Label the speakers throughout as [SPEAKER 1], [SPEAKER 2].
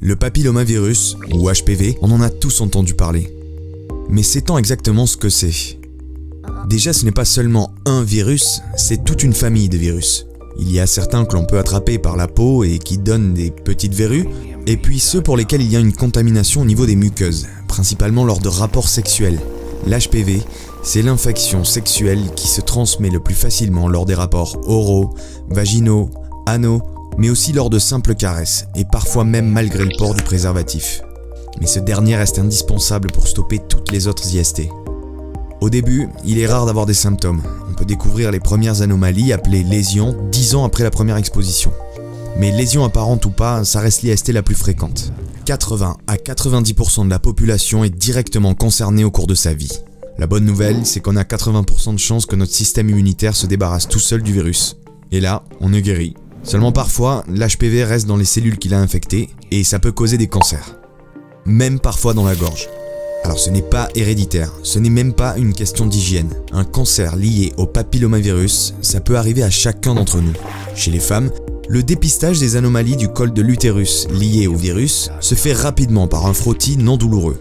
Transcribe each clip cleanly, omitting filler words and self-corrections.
[SPEAKER 1] Le papillomavirus, ou HPV, on en a tous entendu parler. Mais sait-on exactement ce que c'est? Déjà, ce n'est pas seulement un virus, c'est toute une famille de virus. Il y a certains que l'on peut attraper par la peau et qui donnent des petites verrues, et puis ceux pour lesquels il y a une contamination au niveau des muqueuses, principalement lors de rapports sexuels. L'HPV, c'est l'infection sexuelle qui se transmet le plus facilement lors des rapports oraux, vaginaux, anaux, mais aussi lors de simples caresses, et parfois même malgré le port du préservatif. Mais ce dernier reste indispensable pour stopper toutes les autres IST. Au début, il est rare d'avoir des symptômes. On peut découvrir les premières anomalies appelées lésions 10 ans après la première exposition. Mais lésions apparentes ou pas, ça reste l'IST la plus fréquente. 80 à 90% de la population est directement concernée au cours de sa vie. La bonne nouvelle, c'est qu'on a 80% de chances que notre système immunitaire se débarrasse tout seul du virus. Et là, on est guéri. Seulement parfois, l'HPV reste dans les cellules qu'il a infectées et ça peut causer des cancers. Même parfois dans la gorge. Alors ce n'est pas héréditaire, ce n'est même pas une question d'hygiène. Un cancer lié au papillomavirus, ça peut arriver à chacun d'entre nous. Chez les femmes, le dépistage des anomalies du col de l'utérus liées au virus se fait rapidement par un frottis non douloureux.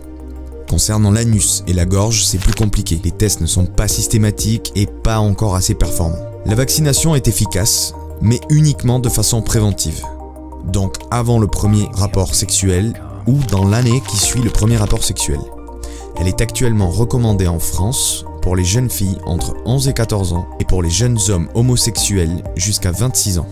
[SPEAKER 1] Concernant l'anus et la gorge, c'est plus compliqué. Les tests ne sont pas systématiques et pas encore assez performants. La vaccination est efficace, mais uniquement de façon préventive. Donc avant le premier rapport sexuel ou dans l'année qui suit le premier rapport sexuel. Elle est actuellement recommandée en France pour les jeunes filles entre 11 et 14 ans et pour les jeunes hommes homosexuels jusqu'à 26 ans.